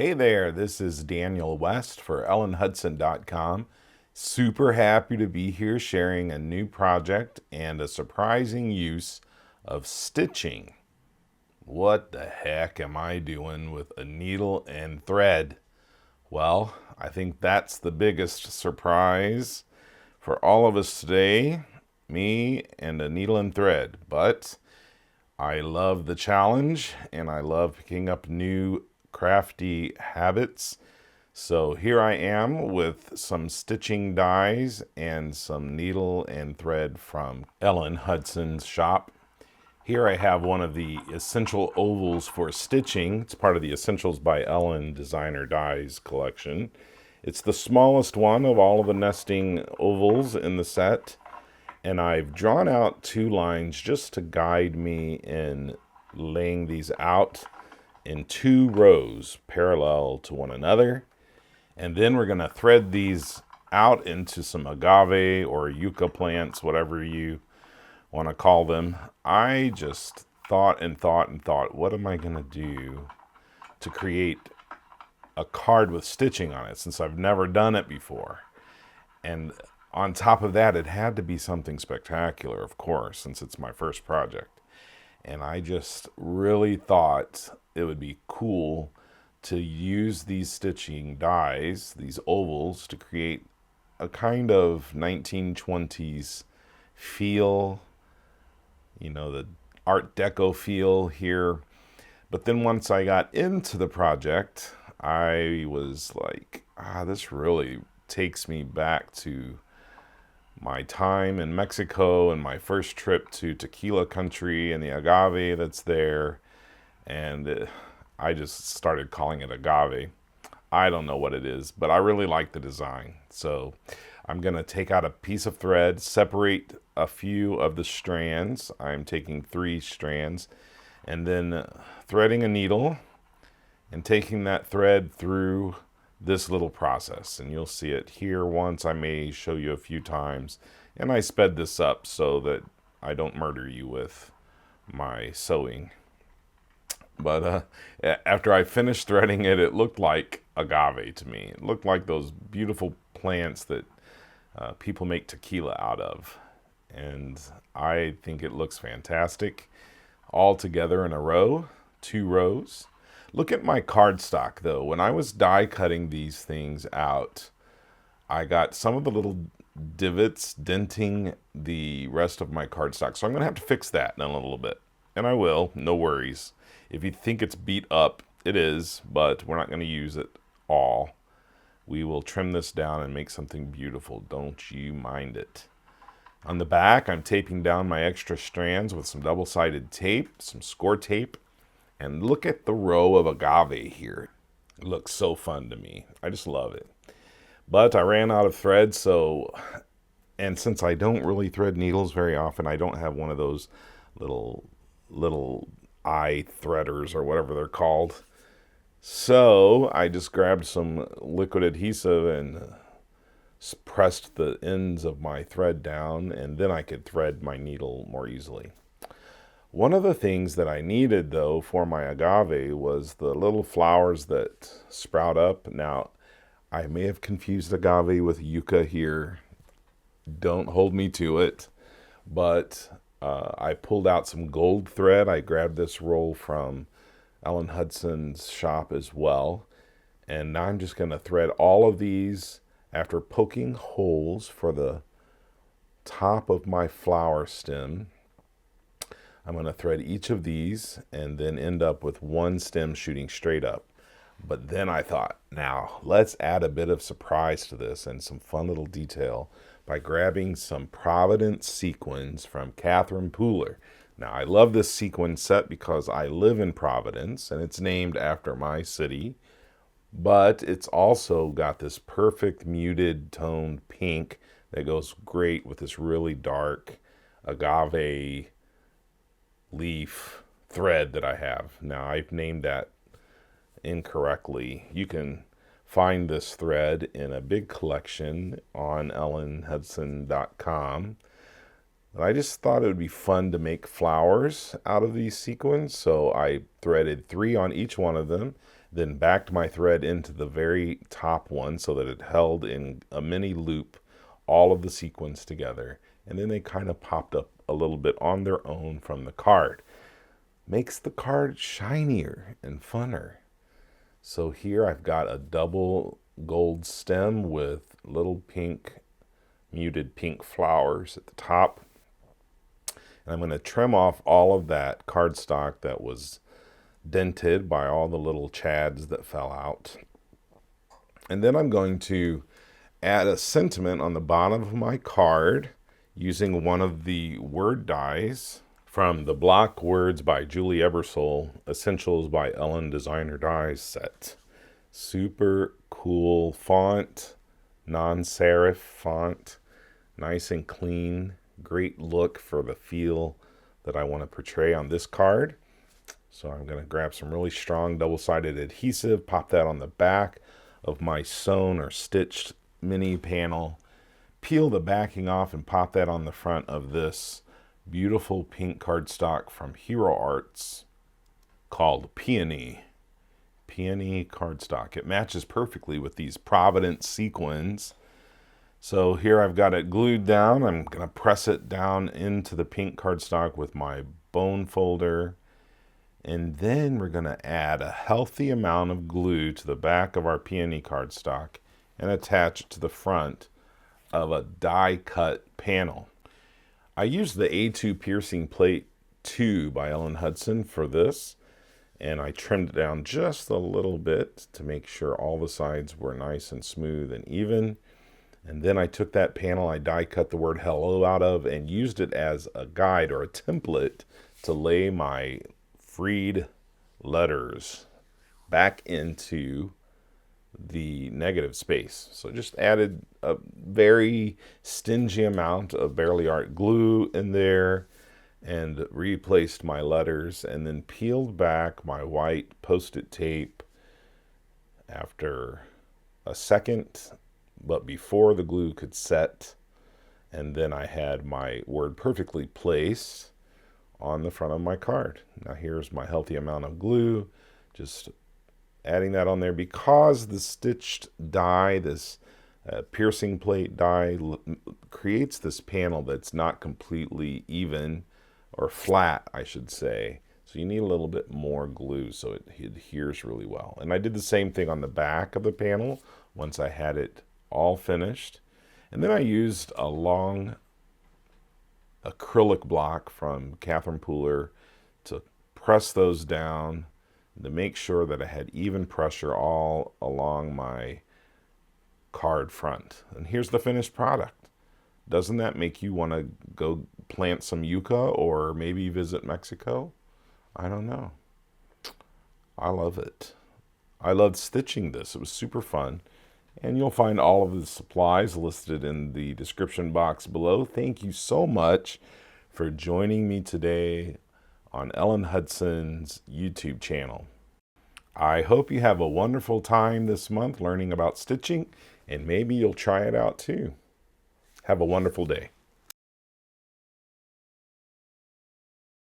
Hey there, this is Daniel West for Hutson.com. Super happy to be here sharing a new project and a surprising use of stitching. What the heck am I doing with a needle and thread? Well, I think that's the biggest surprise for all of us today, me and a needle and thread. But I love the challenge and I love picking up new crafty habits. So here I am with some stitching dies and some needle and thread from Ellen Hudson's shop. Here I have one of the essential ovals for stitching. It's part of the Essentials by Ellen Designer Dies collection. It's the smallest one of all of the nesting ovals in the set. And I've drawn out two lines just to guide me in laying these out in two rows parallel to one another. And then we're going to thread these out into some agave or yucca plants, whatever you want to call them. I just thought and thought and thought, what am I going to do to create a card with stitching on it, since I've never done it before? And on top of that, it had to be something spectacular, of course, since it's my first project. And I just really thought it would be cool to use these stitching dies, these ovals, to create a kind of 1920s feel, the Art Deco feel here. But then once I got into the project, I was like, this really takes me back to my time in Mexico and my first trip to tequila country and the agave that's there. And I just started calling it agave. I don't know what it is, but I really like the design. So I'm going to take out a piece of thread, separate a few of the strands. I'm taking 3 strands, and then threading a needle and taking that thread through this little process. And you'll see it here once. I may show you a few times. And I sped this up so that I don't murder you with my sewing. But after I finished threading it, it looked like agave to me. It looked like those beautiful plants that people make tequila out of. And I think it looks fantastic all together in a row, 2 rows. Look at my cardstock though. When I was die cutting these things out, I got some of the little divots denting the rest of my cardstock. So I'm going to have to fix that in a little bit. And I will, no worries. If you think it's beat up, it is, but we're not going to use it all. We will trim this down and make something beautiful. Don't you mind it. On the back, I'm taping down my extra strands with some double-sided tape, some score tape. And look at the row of agave here. It looks so fun to me. I just love it. But I ran out of thread, and since I don't really thread needles very often, I don't have one of those little eye threaders or whatever they're called. So I just grabbed some liquid adhesive and pressed the ends of my thread down, and then I could thread my needle more easily. One of the things that I needed, though, for my agave was the little flowers that sprout up. Now, I may have confused agave with yucca here. Don't hold me to it. But I pulled out some gold thread. I grabbed this roll from Ellen Hudson's shop as well. And now I'm just going to thread all of these after poking holes for the top of my flower stem. I'm going to thread each of these and then end up with one stem shooting straight up. But then I thought, now let's add a bit of surprise to this and some fun little detail by grabbing some Providence sequins from Catherine Pooler. Now I love this sequin set because I live in Providence and it's named after my city. But it's also got this perfect muted toned pink that goes great with this really dark agave leaf thread that I have. Now I've named that incorrectly. You can find this thread in a big collection on ellenhudson.com. But I just thought it would be fun to make flowers out of these sequins, so I threaded 3 on each one of them, then backed my thread into the very top one so that it held in a mini loop all of the sequins together, and then they kind of popped up a little bit on their own from the card. Makes the card shinier and funner. So here I've got a double gold stem with little pink, muted pink flowers at the top. And I'm going to trim off all of that cardstock that was dented by all the little chads that fell out. And then I'm going to add a sentiment on the bottom of my card using one of the word dies from the Block Words by Julie Ebersole, Essentials by Ellen Designer Dies set. Super cool font, non-serif font, nice and clean, great look for the feel that I want to portray on this card. So I'm going to grab some really strong double-sided adhesive, pop that on the back of my sewn or stitched mini panel, peel the backing off and pop that on the front of this beautiful pink cardstock from Hero Arts called Peony. Peony cardstock. It matches perfectly with these Providence sequins. So here I've got it glued down. I'm going to press it down into the pink cardstock with my bone folder. And then we're going to add a healthy amount of glue to the back of our peony cardstock and attach it to the front of a die cut panel. I used the A2 Piercing Plate 2 by Ellen Hutson for this, and I trimmed it down just a little bit to make sure all the sides were nice and smooth and even. And then I took that panel I die cut the word hello out of and used it as a guide or a template to lay my freed letters back into the negative space. So just added a very stingy amount of Barely Art glue in there and replaced my letters, and then peeled back my white Post-it tape after a second, but before the glue could set. And then I had my word perfectly placed on the front of my card. Now here's my healthy amount of glue, just adding that on there because the stitched die, this piercing plate die, creates this panel that's not completely even or flat, I should say. So you need a little bit more glue so it adheres really well. And I did the same thing on the back of the panel once I had it all finished. And then I used a long acrylic block from Catherine Pooler to press those down to make sure that I had even pressure all along my card front. And here's the finished product. Doesn't that make you want to go plant some yucca or maybe visit Mexico? I don't know. I love it. I loved stitching this. It was super fun. And you'll find all of the supplies listed in the description box below. Thank you so much for joining me today on Ellen Hutson's YouTube channel. I hope you have a wonderful time this month learning about stitching, and maybe you'll try it out too. Have a wonderful day.